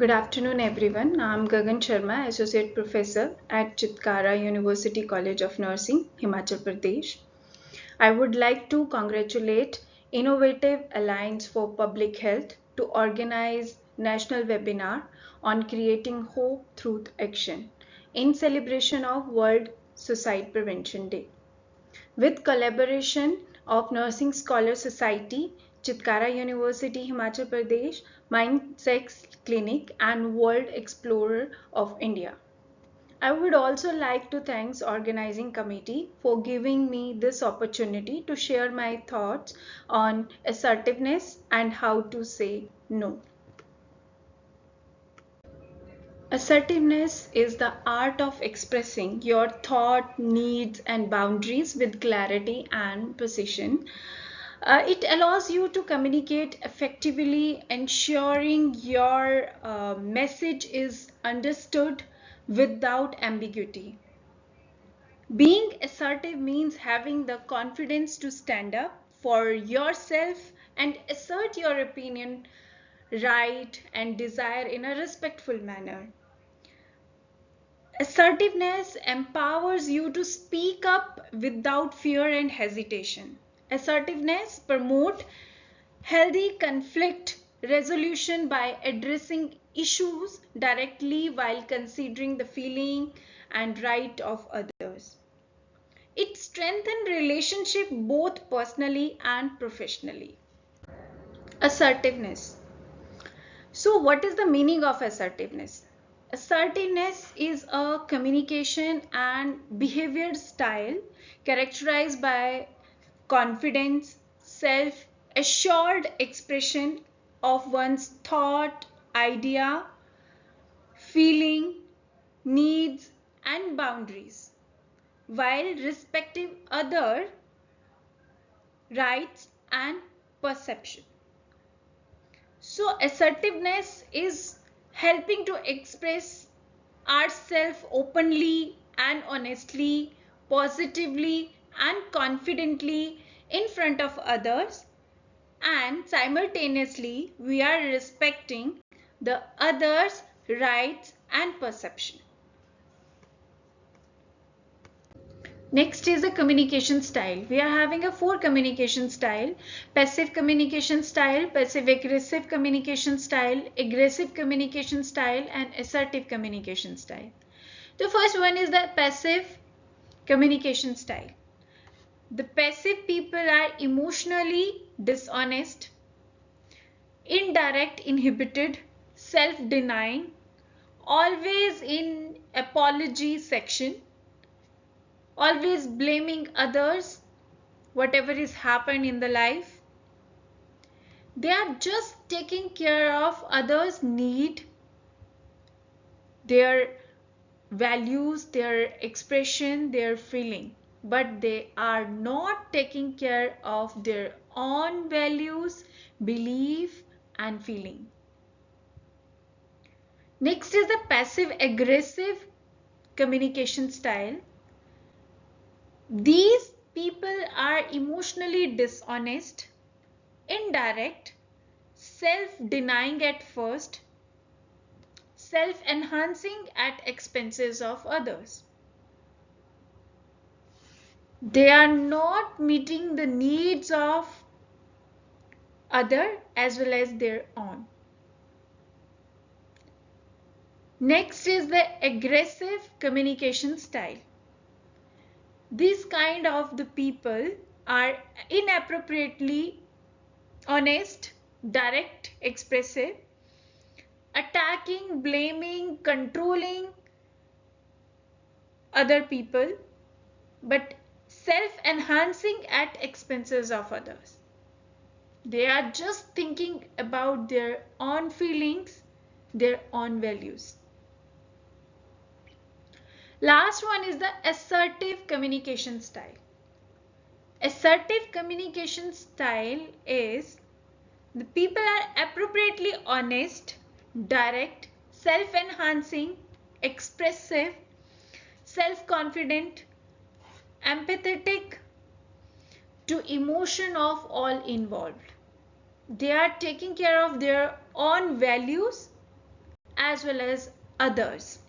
Good afternoon, everyone. I'm Gagan Sharma, Associate Professor at Chitkara University College of Nursing, Himachal Pradesh. I would like to congratulate Innovative Alliance for Public Health to organize national webinar on creating hope through action in celebration of World Suicide Prevention Day. With collaboration of Nursing Scholar Society, Chitkara University, Himachal Pradesh, Mindsex Clinic and World Explorer of India. I would also like to thank the organizing committee for giving me this opportunity to share my thoughts on assertiveness and how to say no. Assertiveness is the art of expressing your thought, needs, and boundaries with clarity and precision. It allows you to communicate effectively, ensuring your message is understood without ambiguity. Being assertive means having the confidence to stand up for yourself and assert your opinion, right, and desire in a respectful manner. Assertiveness empowers you to speak up without fear and hesitation. Assertiveness promotes healthy conflict resolution by addressing issues directly while considering the feeling and right of others. It strengthens relationship both personally and professionally. Assertiveness. So what is the meaning of assertiveness? Assertiveness is a communication and behavior style characterized by confidence, self-assured expression of one's thought, idea, feeling, needs, and boundaries, while respecting other rights and perception. So assertiveness is helping to express ourselves openly and honestly, positively and confidently in front of others, and simultaneously we are respecting the others' rights and perception. Next is the communication style. We are having a 4 communication style: passive communication style, passive aggressive communication style, aggressive communication style, and assertive communication style. The first one is the passive communication style. The passive people are emotionally dishonest, indirect, inhibited, self-denying, always in apology section, always blaming others, whatever is happened in the life. They are just taking care of others' need, their values, their expression, their feeling, but they are not taking care of their own values, belief, and feeling. Next is the passive aggressive communication style. These people are emotionally dishonest, indirect, self-denying at first, self-enhancing at expenses of others. They are not meeting the needs of other as well as their own. Next is the aggressive communication style. These kind of the people are inappropriately honest, direct, expressive, attacking, blaming, controlling other people, but self-enhancing at expenses of others. They are just thinking about their own feelings, their own values. Last one is the assertive communication style. Assertive communication style is the people are appropriately honest, direct, self-enhancing, expressive, self-confident, empathetic to emotion of all involved. They are taking care of their own values as well as others.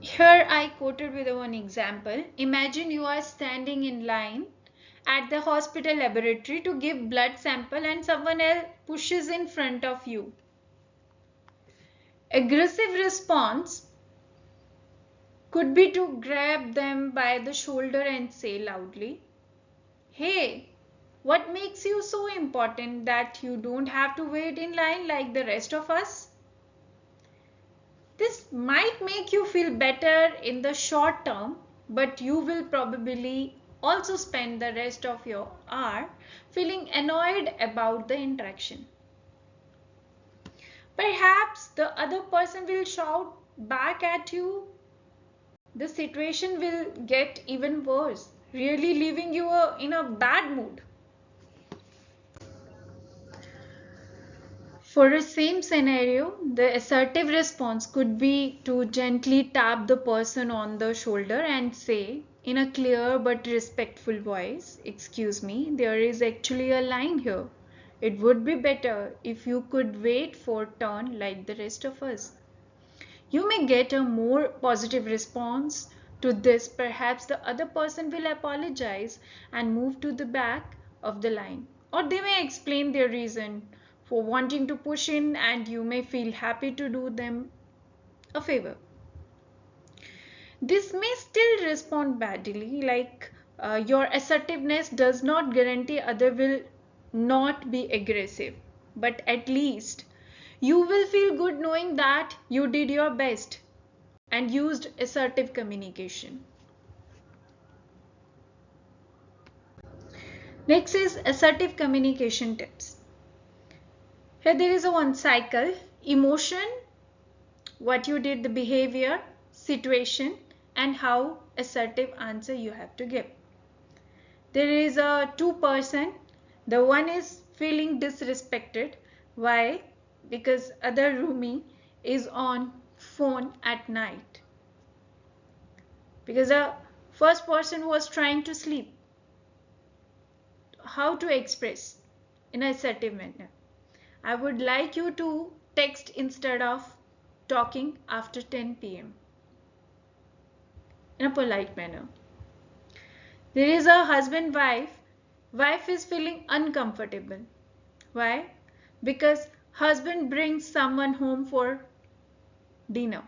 Here I quoted with one example. Imagine you are standing in line at the hospital laboratory to give blood sample and someone else pushes in front of you. Aggressive response could be to grab them by the shoulder and say loudly, "Hey, what makes you so important that you don't have to wait in line like the rest of us?" This might make you feel better in the short term, but you will probably also spend the rest of your hour feeling annoyed about the interaction. Perhaps the other person will shout back at you. The situation will get even worse, really leaving you in a bad mood. For the same scenario, the assertive response could be to gently tap the person on the shoulder and say, in a clear but respectful voice, "Excuse me, there is actually a line here. It would be better if you could wait for turn like the rest of us." You may get a more positive response to this. Perhaps the other person will apologize and move to the back of the line, or they may explain their reason for wanting to push in, and you may feel happy to do them a favor. This may still respond badly, like your assertiveness does not guarantee other will not be aggressive, but at least you will feel good knowing that you did your best and used assertive communication. Next is assertive communication tips. Here there is a one cycle: emotion, what you did, the behavior, situation, and how assertive answer you have to give. There is a two person. The one is feeling disrespected. Why? Because other roomie is on phone at night. Because the first person was trying to sleep. How to express in an assertive manner? I would like you to text instead of talking after 10 p.m. in a polite manner. There is a husband wife. Wife is feeling uncomfortable. Why? Because husband brings someone home for dinner.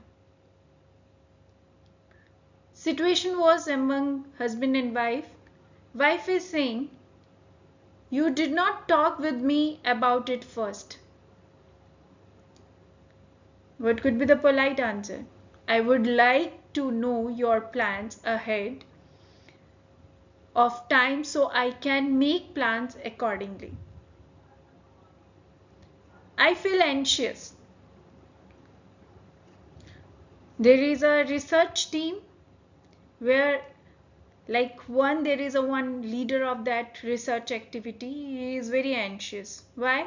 Situation was among husband and wife. Wife is saying, "You did not talk with me about it first." What could be the polite answer? "I would like to know your plans ahead of time so I can make plans accordingly." I feel anxious. There is a research team where there is a one leader of that research activity. He is very anxious. Why?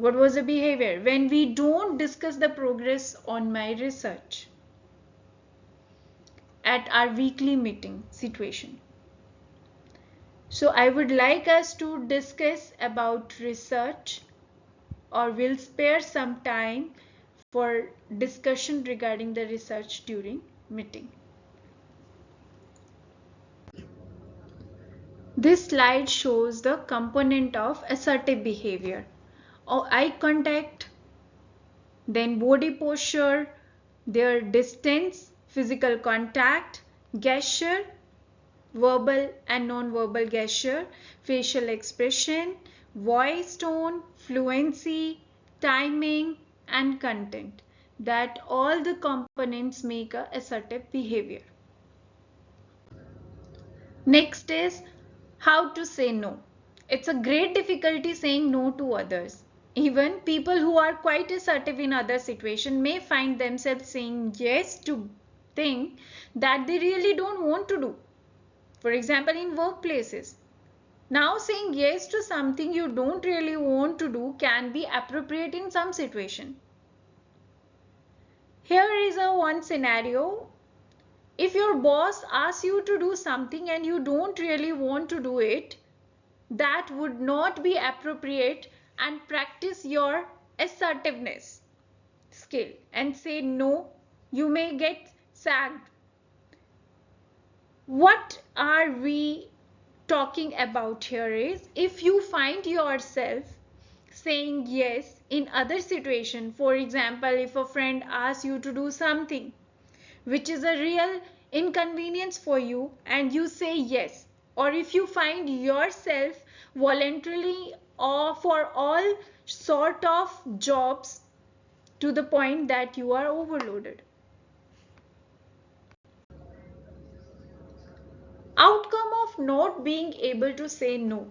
What was the behavior? When we don't discuss the progress on my research at our weekly meeting situation. So I would like us to discuss about research, or we'll spare some time for discussion regarding the research during meeting. This slide shows the component of assertive behavior. Eye contact, then body posture, their distance, physical contact, gesture, verbal and non-verbal gesture, facial expression, voice tone, fluency, timing, and content. That all the components make a assertive behavior. Next is how to say no. It's a great difficulty saying no to others. Even people who are quite assertive in other situations may find themselves saying yes to things that they really don't want to do. For example, in workplaces. Now, saying yes to something you don't really want to do can be appropriate in some situation. Here is a one scenario. If your boss asks you to do something and you don't really want to do it, that would not be appropriate, and practice your assertiveness skill and say no. You may get sacked. What are we talking about here is, if you find yourself saying yes in other situation, for example, if a friend asks you to do something which is a real inconvenience for you and you say yes, or if you find yourself voluntarily or for all sort of jobs to the point that you are overloaded. Outcome of not being able to say no.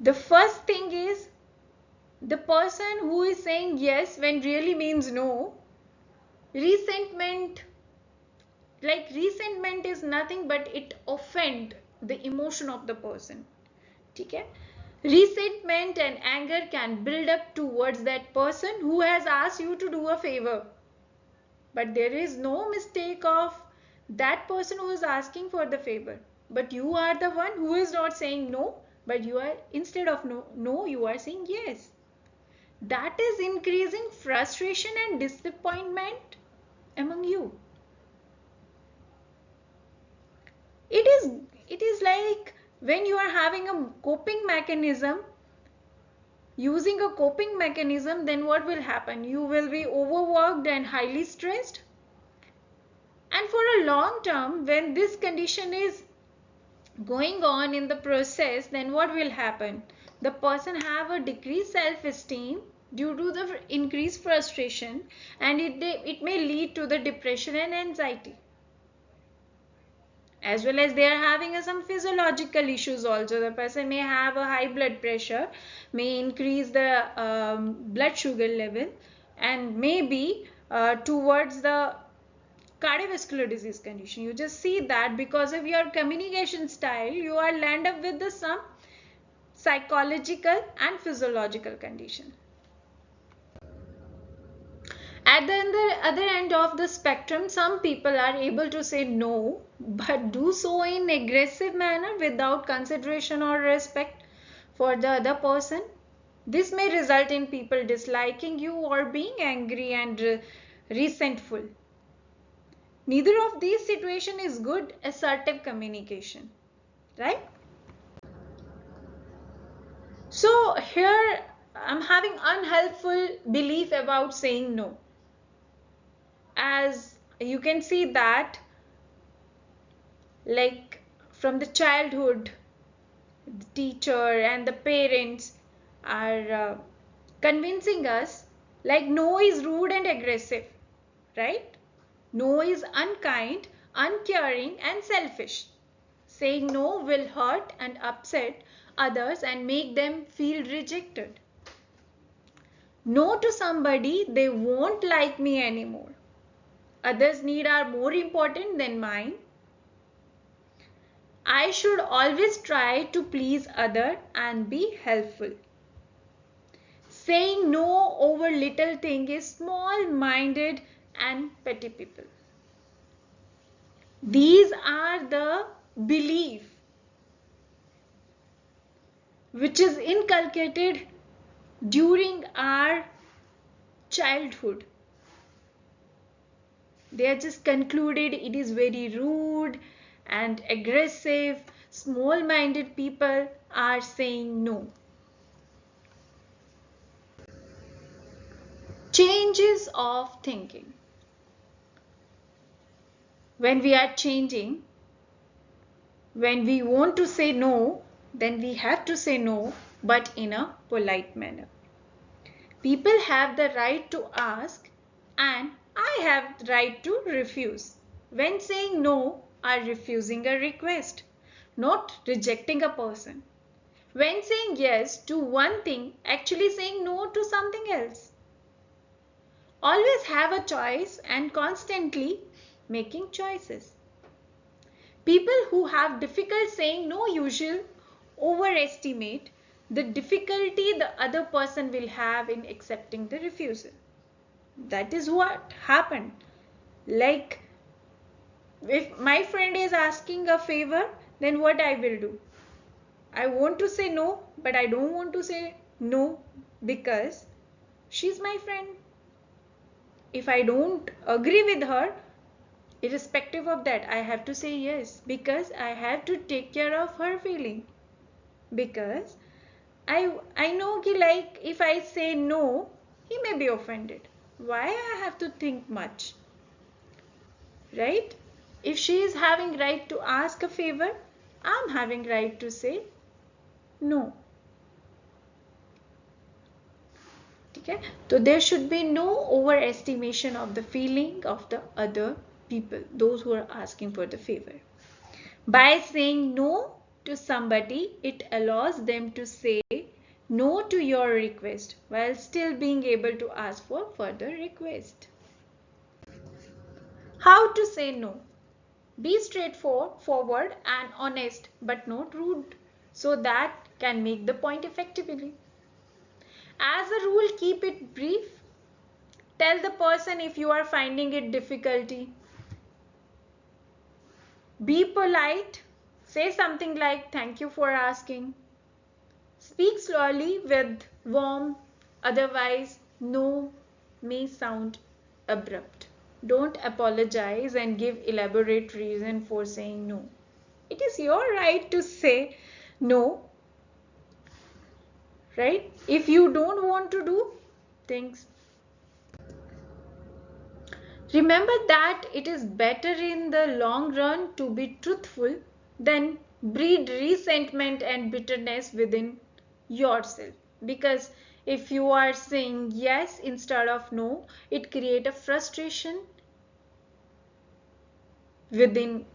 The first thing is, the person who is saying yes when really means no, resentment. Like, resentment is nothing but it offend the emotion of the person. Okay? Resentment and anger can build up towards that person who has asked you to do a favor. But there is no mistake of that person who is asking for the favor. But you are the one who is not saying no, but you are, instead of no, you are saying yes. That is increasing frustration and disappointment among you. It is like when you are having a coping mechanism, using a coping mechanism, then what will happen? You will be overworked and highly stressed. And for a long term, when this condition is going on in the process, then what will happen? The person have a decreased self-esteem due to the increased frustration, and it may lead to the depression and anxiety. As well as they are having some physiological issues also. The person may have a high blood pressure, may increase the blood sugar level, and maybe towards the cardiovascular disease condition. You just see that because of your communication style, you are land up with some psychological and physiological condition. At the other end of the spectrum, some people are able to say no, but do so in aggressive manner without consideration or respect for the other person. This may result in people disliking you or being angry and resentful. Neither of these situations is good assertive communication, right? So here I'm having unhelpful belief about saying no. As you can see that, like, from the childhood, the teacher and the parents are convincing us like no is rude and aggressive, right? No is unkind, uncaring and selfish. Saying no will hurt and upset others and make them feel rejected. No to somebody, they won't like me anymore. Others' needs are more important than mine. I should always try to please others and be helpful. Saying no over little thing is small-minded and petty people. These are the belief which is inculcated during our childhood. They are just concluded it is very rude and aggressive. Small-minded people are saying no. Changes of thinking. When we are changing, when we want to say no, then we have to say no, but in a polite manner. People have the right to ask, and I have the right to refuse. When saying no, are refusing a request, not rejecting a person. When saying yes to one thing, actually saying no to something else. Always have a choice and constantly making choices. People who have difficult saying no usually overestimate the difficulty the other person will have in accepting the refusal. That is what happened. Like, if my friend is asking a favor, then what I will do? I want to say no, but I don't want to say no because she's my friend. If I don't agree with her, irrespective of that, I have to say yes because I have to take care of her feeling. Because I know ki like if I say no, he may be offended. Why I have to think much? Right? If she is having right to ask a favor, I'm having right to say no. Okay? So there should be no overestimation of the feeling of the other people, those who are asking for the favor. By saying no to somebody, it allows them to say no to your request while still being able to ask for further request. How to say no? Be straightforward and honest, but not rude, so that can make the point effectively. As a rule, keep it brief. Tell the person if you are finding it difficulty. Be polite. Say something like thank you for asking. Speak slowly with warmth, otherwise no may sound abrupt. Don't apologize and give elaborate reason for saying no. It is your right to say no, right? If you don't want to do things, remember that it is better in the long run to be truthful than breed resentment and bitterness within yourself. Because if you are saying yes instead of no, it creates a frustration within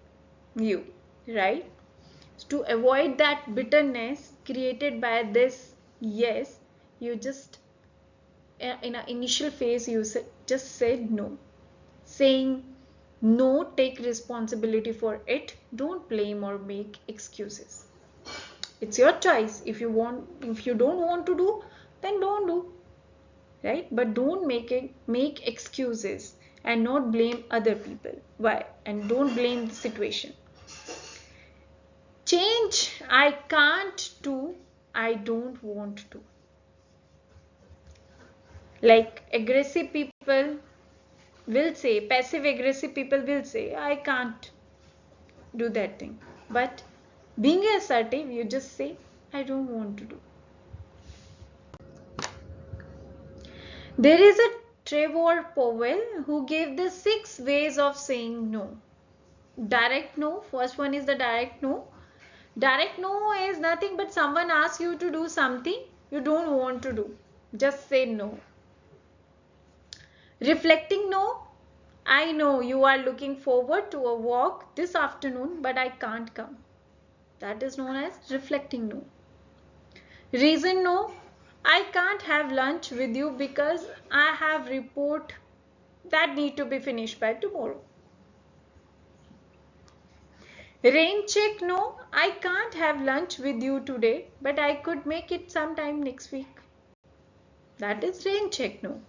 you, right? To avoid that bitterness created by this yes, you just in an initial phase you just said no. Saying no, take responsibility for it. Don't blame or make excuses. It's your choice. If you don't want to do, then don't do. Right? But don't make excuses and not blame other people. Why? And don't blame the situation. Change I can't to I don't want to. Like aggressive people will say, passive aggressive people will say, I can't do that thing. But being assertive, you just say, I don't want to do. There is a Trevor Powell who gave the 6 ways of saying no. Direct no. First one is the direct no. Direct no is nothing but someone asks you to do something you don't want to do. Just say no. Reflecting no. I know you are looking forward to a walk this afternoon, but I can't come. That is known as reflecting no. Reason no. I can't have lunch with you because I have report that need to be finished by tomorrow. Rain check no. I can't have lunch with you today, but I could make it sometime next week. That is rain check no.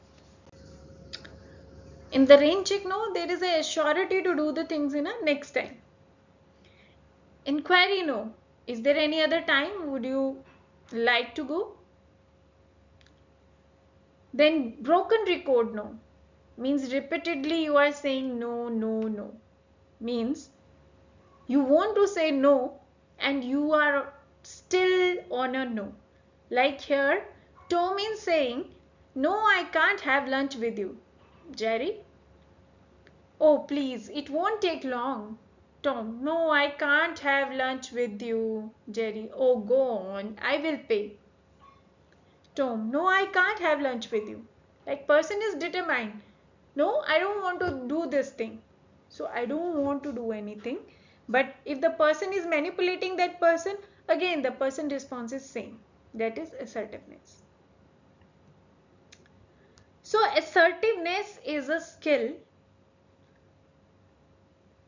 In the rain check no, there is a surety to do the things in a next time. Inquiry no. Is there any other time would you like to go? Then broken record no. Means repeatedly you are saying no, no, no. Means you want to say no and you are still on a no. Like here, Tom is saying, no, I can't have lunch with you. Jerry? Oh, please, it won't take long. Tom, no, I can't have lunch with you. Jerry, oh, go on, I will pay. Tom, no, I can't have lunch with you. Like person is determined. No, I don't want to do this thing. So I don't want to do anything. But if the person is manipulating that person, again the person response is same. That is assertiveness. So assertiveness is a skill.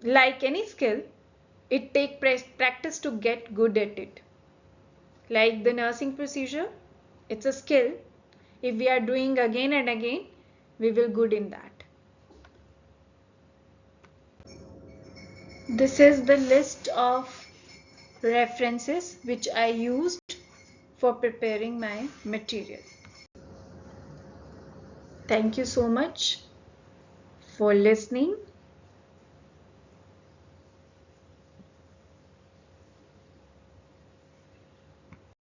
Like any skill, it takes practice to get good at it. Like the nursing procedure, it's a skill. If we are doing again and again, we will good in that. This is the list of references which I used for preparing my material. Thank you so much for listening.